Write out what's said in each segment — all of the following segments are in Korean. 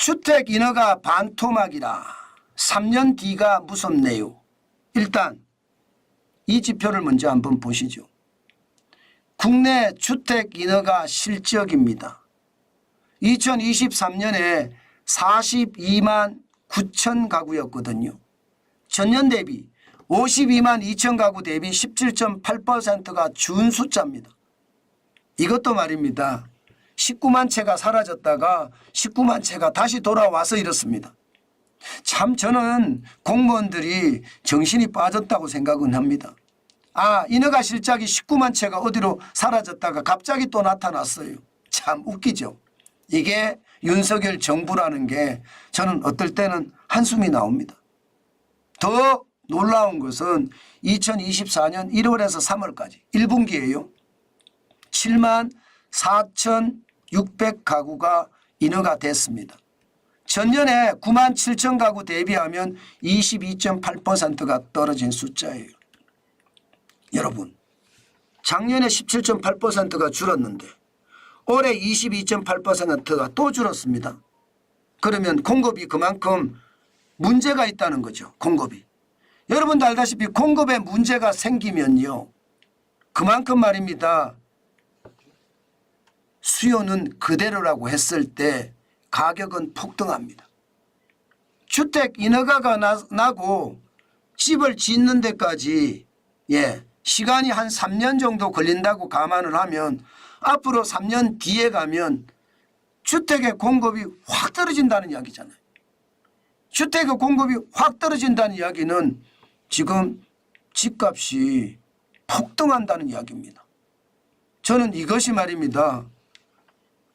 주택 인허가 반토막이라 3년 뒤가 무섭네요. 일단 이 지표를 먼저 한번 보시죠. 국내 주택 인허가 실적입니다. 2023년에 42만 9천 가구였거든요. 전년 대비 52만 2천 가구 대비 17.8%가 준 숫자입니다. 이것도 말입니다. 19만 채가 사라졌다가 19만 채가 다시 돌아와서 이렇습니다. 참 저는 공무원들이 정신이 빠졌다고 생각은 합니다. 인허가 실적이 19만 채가 어디로 사라졌다가 갑자기 또 나타났어요. 참 웃기죠. 이게 윤석열 정부라는 게 저는 어떨 때는 한숨이 나옵니다. 더 놀라운 것은 2024년 1월에서 3월까지 1분기예요. 7만 4,600 가구가 인허가 됐습니다. 전년에 9만 7천 가구 대비하면 22.8%가 떨어진 숫자예요. 여러분, 작년에 17.8%가 줄었는데 올해 22.8%가 또 줄었습니다. 그러면 공급이 그만큼 문제가 있다는 거죠. 공급이. 여러분도 알다시피 공급에 문제가 생기면요. 그만큼 말입니다. 수요는 그대로라고 했을 때 가격은 폭등합니다. 주택 인허가가 나고 집을 짓는 데까지 시간이 한 3년 정도 걸린다고 감안을 하면 앞으로 3년 뒤에 가면 주택의 공급이 확 떨어진다는 이야기잖아요. 주택의 공급이 확 떨어진다는 이야기는 지금 집값이 폭등한다는 이야기입니다. 저는 이것이 말입니다.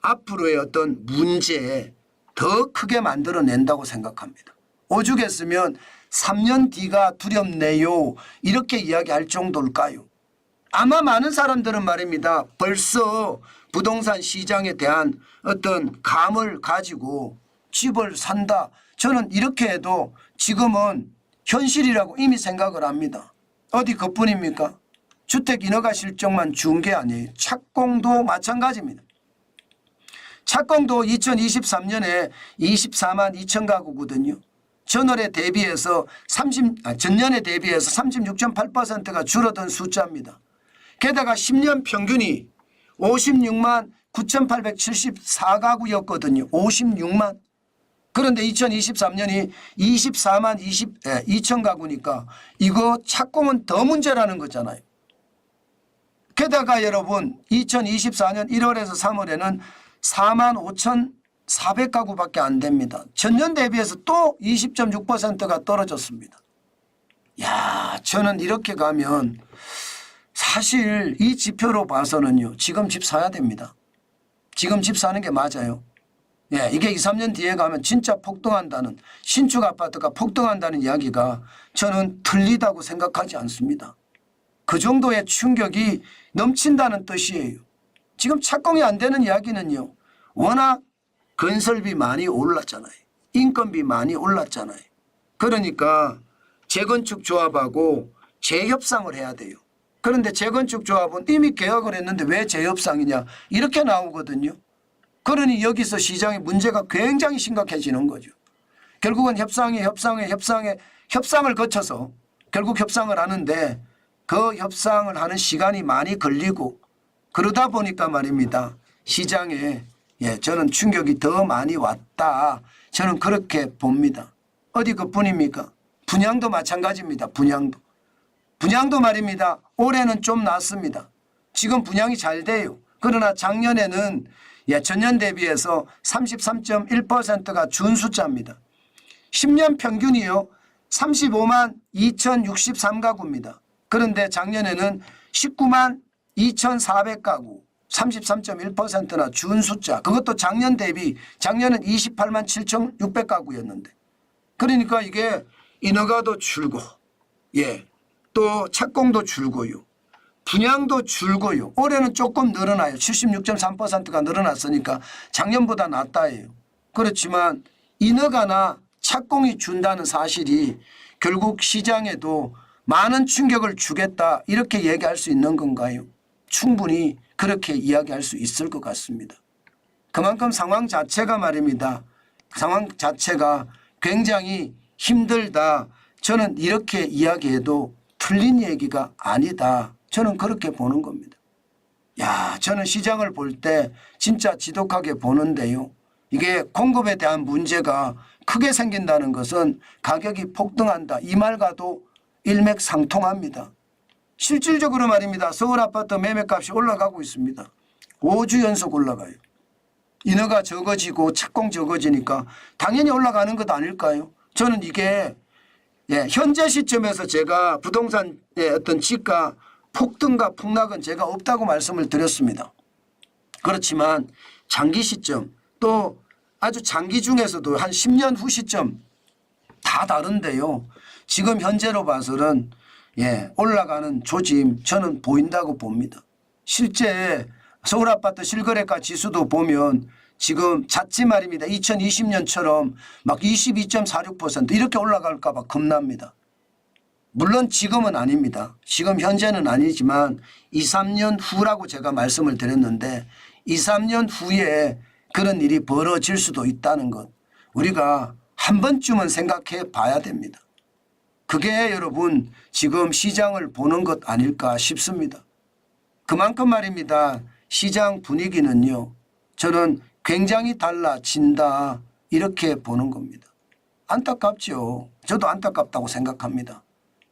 앞으로의 어떤 문제에 더 크게 만들어낸다고 생각합니다. 오죽했으면 3년 뒤가 두렵네요. 이렇게 이야기할 정도일까요? 아마 많은 사람들은 말입니다. 벌써 부동산 시장에 대한 어떤 감을 가지고 집을 산다. 저는 이렇게 해도 지금은 현실이라고 이미 생각을 합니다. 어디 그뿐입니까? 주택 인허가 실적만 준 게 아니에요. 착공도 마찬가지입니다. 착공도 2023년에 24만 2천 가구거든요. 전년에 대비해서 36.8%가 줄어든 숫자입니다. 게다가 10년 평균이 56만 9,874가구였거든요. 56만. 그런데 2023년이 24만 2천 가구니까 이거 착공은 더 문제라는 거잖아요. 게다가 여러분 2024년 1월에서 3월에는 4만 5,400가구밖에 안 됩니다. 전년 대비해서 또 20.6%가 떨어졌습니다. 저는 이렇게 가면 사실 이 지표로 봐서는요. 지금 집 사야 됩니다. 지금 집 사는 게 맞아요. 이게 2, 3년 뒤에 가면 진짜 폭등한다는, 신축 아파트가 폭등한다는 이야기가 저는 틀리다고 생각하지 않습니다. 그 정도의 충격이 넘친다는 뜻이에요. 지금 착공이 안 되는 이야기는요. 워낙 건설비 많이 올랐잖아요. 인건비 많이 올랐잖아요. 그러니까 재건축 조합하고 재협상을 해야 돼요. 그런데 재건축 조합은 이미 계약을 했는데 왜 재협상이냐 이렇게 나오거든요. 그러니 여기서 시장의 문제가 굉장히 심각해지는 거죠. 결국은 협상을 거쳐서 결국 협상을 하는데 그 협상을 하는 시간이 많이 걸리고 그러다 보니까 말입니다. 시장에 저는 충격이 더 많이 왔다. 저는 그렇게 봅니다. 어디 그뿐입니까? 분양도 마찬가지입니다. 분양도 말입니다. 올해는 좀 낫습니다. 지금 분양이 잘 돼요. 그러나 작년에는 전년 대비해서 33.1%가 준 숫자입니다. 10년 평균이요. 35만 2,063가구입니다. 그런데 작년에는 19만 2,400가구 33.1%나 준 숫자. 그것도 작년 대비 작년은 28만 7,600가구였는데 그러니까 이게 인허가도 줄고 또 착공도 줄고요. 분양도 줄고요. 올해는 조금 늘어나요. 76.3%가 늘어났으니까 작년보다 낫다예요. 그렇지만 인허가나 착공이 준다는 사실이 결국 시장에도 많은 충격을 주겠다 이렇게 얘기할 수 있는 건가요? 충분히 그렇게 이야기할 수 있을 것 같습니다. 그만큼 상황 자체가 말입니다. 상황 자체가 굉장히 힘들다. 저는 이렇게 이야기해도 틀린 얘기가 아니다. 저는 그렇게 보는 겁니다. 야, 저는 시장을 볼 때 진짜 지독하게 보는데요. 이게 공급에 대한 문제가 크게 생긴다는 것은 가격이 폭등한다. 이 말과도 일맥상통합니다. 실질적으로 말입니다. 서울 아파트 매매값이 올라가고 있습니다. 5주 연속 올라가요. 인허가 적어지고 착공 적어지니까 당연히 올라가는 것 아닐까요? 저는 이게 현재 시점에서 제가 부동산의 어떤 지가 폭등과 폭락은 제가 없다고 말씀을 드렸습니다. 그렇지만 장기 시점 또 아주 장기 중에서도 한 10년 후 시점 다 다른데요. 지금 현재로 봐서는 올라가는 조짐 저는 보인다고 봅니다. 실제 서울 아파트 실거래가 지수도 보면 지금 잦지 말입니다. 2020년처럼 막 22.46% 이렇게 올라갈까 봐 겁납니다. 물론 지금은 아닙니다. 지금 현재는 아니지만 2, 3년 후라고 제가 말씀을 드렸는데 2, 3년 후에 그런 일이 벌어질 수도 있다는 것 우리가 한 번쯤은 생각해 봐야 됩니다. 그게 여러분 지금 시장을 보는 것 아닐까 싶습니다. 그만큼 말입니다. 시장 분위기는요. 저는 굉장히 달라진다 이렇게 보는 겁니다. 안타깝죠. 저도 안타깝다고 생각합니다.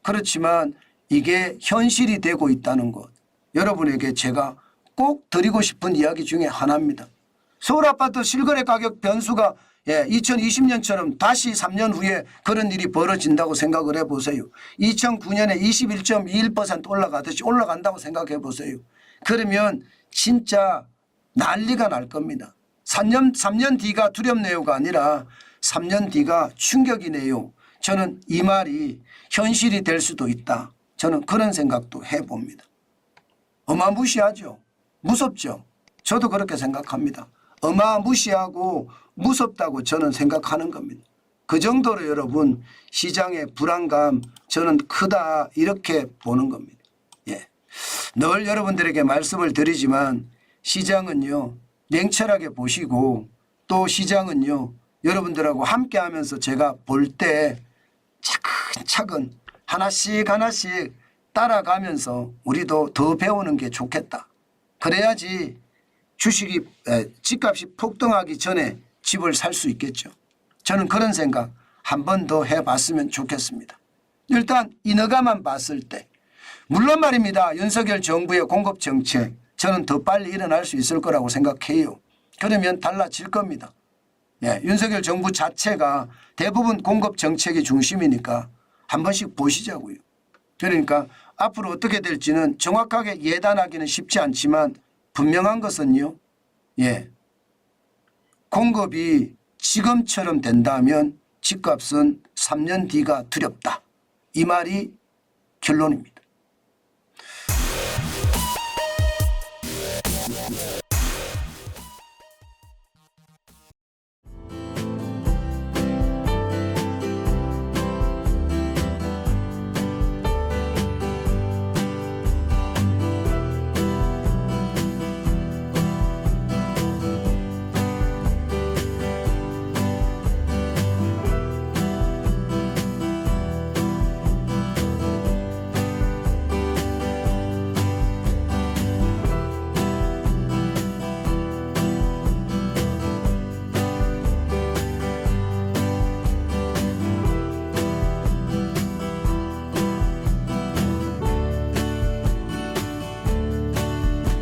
그렇지만 이게 현실이 되고 있다는 것 여러분에게 제가 꼭 드리고 싶은 이야기 중에 하나입니다. 서울 아파트 실거래 가격 변수가 2020년처럼 다시 3년 후에 그런 일이 벌어진다고 생각을 해보세요. 2009년에 21.21% 올라가듯이 올라간다고 생각해 보세요. 그러면 진짜 난리가 날 겁니다. 3년 뒤가 두렵네요가 아니라 3년 뒤가 충격이네요. 저는 이 말이 현실이 될 수도 있다. 저는 그런 생각도 해봅니다. 어마무시하죠. 무섭죠. 저도 그렇게 생각합니다. 어마무시하고 무섭다고 저는 생각하는 겁니다. 그 정도로 여러분 시장의 불안감 저는 크다 이렇게 보는 겁니다. 늘 여러분들에게 말씀을 드리지만 시장은요 냉철하게 보시고 또 시장은요 여러분들하고 함께 하면서 제가 볼 때 차근차근 하나씩 하나씩 따라가면서 우리도 더 배우는 게 좋겠다. 그래야지 주식이 집값이 폭등하기 전에 집을 살 수 있겠죠. 저는 그런 생각 한 번 더 해봤으면 좋겠습니다. 일단 인허가만 봤을 때 물론 말입니다. 윤석열 정부의 공급 정책 저는 더 빨리 일어날 수 있을 거라고 생각해요. 그러면 달라질 겁니다. 윤석열 정부 자체가 대부분 공급 정책이 중심이니까 한 번씩 보시자고요. 그러니까 앞으로 어떻게 될지는 정확하게 예단하기는 쉽지 않지만 분명한 것은요. 공급이 지금처럼 된다면 집값은 3년 뒤가 두렵다. 이 말이 결론입니다.